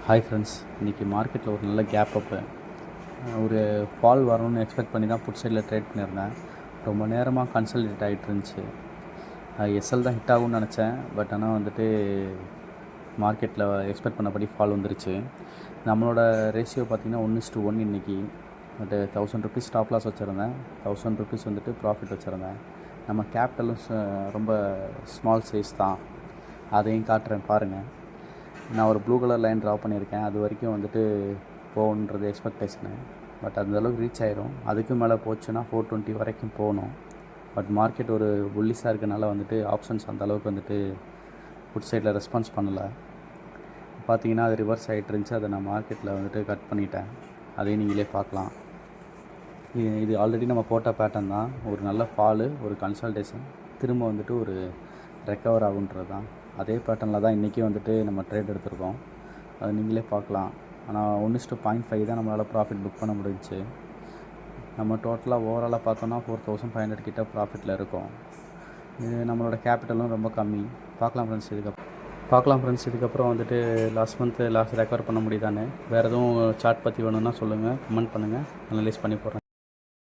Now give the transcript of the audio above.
Hi friends, இன்றைக்கி மார்க்கெட்டில் ஒரு நல்ல கேப் அப்பு. ஒரு ஃபால் வரணும்னு எக்ஸ்பெக்ட் பண்ணி தான் புட் சைடில் ட்ரேட் பண்ணியிருந்தேன். ரொம்ப நேரமாக கன்சல்டேட் ஆகிட்டு இருந்துச்சு. எஸ்எல் தான் ஹிட் ஆகும்னு நினச்சேன். பட் ஆனால் வந்துட்டு மார்க்கெட்டில் எக்ஸ்பெக்ட் பண்ணபடி ஃபால் வந்துருச்சு. நம்மளோட ரேஷியோ பார்த்திங்கன்னா 1:1 இன்றைக்கி. பட் 1000 ருபீஸ் ஸ்டாப் லாஸ் வச்சுருந்தேன். 1000 ருபீஸ் வந்துட்டு ப்ராஃபிட் வச்சுருந்தேன். நம்ம கேபிட்டலும் ரொம்ப ஸ்மால் சைஸ் தான். அதையும் காட்டுறேன் பாருங்கள். நான் ஒரு ப்ளூ கலர் லைன் ட்ரா பண்ணியிருக்கேன். அது வரைக்கும் வந்துட்டு போகணுன்றது எக்ஸ்பெக்டேஷனு. பட் அந்தளவுக்கு ரீச் ஆயிரும். அதுக்கு மேலே போச்சுன்னா 420 வரைக்கும் போகணும். பட் மார்க்கெட் ஒரு புல்லிஷாக இருக்கனால வந்துட்டு ஆப்ஷன்ஸ் அந்தளவுக்கு வந்துட்டு புட் சைடில் ரெஸ்பான்ஸ் பண்ணலை. பார்த்தீங்கன்னா அது ரிவர்ஸ் ஆகிட்டு இருந்துச்சு. அதை நான் மார்க்கெட்டில் வந்துட்டு கட் பண்ணிட்டேன். அதையும் நீங்களே பார்க்கலாம். இது ஆல்ரெடி நம்ம போட்ட பேட்டர்ன் தான். ஒரு நல்ல ஃபாலு, ஒரு கன்சல்டேஷன், திரும்ப வந்துட்டு ஒரு ரெக்கவர் ஆகுன்றது தான். அதே பேட்டர்னில் தான் இன்றைக்கும் வந்துட்டு நம்ம ட்ரேட் எடுத்திருக்கோம். அது நீங்களே பார்க்கலாம். ஆனால் 1:0.5 தான் நம்மளால் ப்ராஃபிட் புக் பண்ண முடிஞ்சிச்சு. நம்ம டோட்டலாக ஓவராலாக பார்த்தோன்னா 4500 கிட்ட ப்ராஃபிட்டில் இருக்கும். இது நம்மளோட கேபிட்டலும் ரொம்ப கம்மி. பார்க்கலாம் ஃப்ரெண்ட்ஸ் இதுக்கப்புறம் வந்துட்டு லாஸ்ட் ரெக்கவர் பண்ண முடியுதான்னு. வேறு எதுவும் சார்ட் பற்றி வேணும்னா சொல்லுங்கள், கமெண்ட் பண்ணுங்கள், அனலைஸ் பண்ணி போடுறேன்.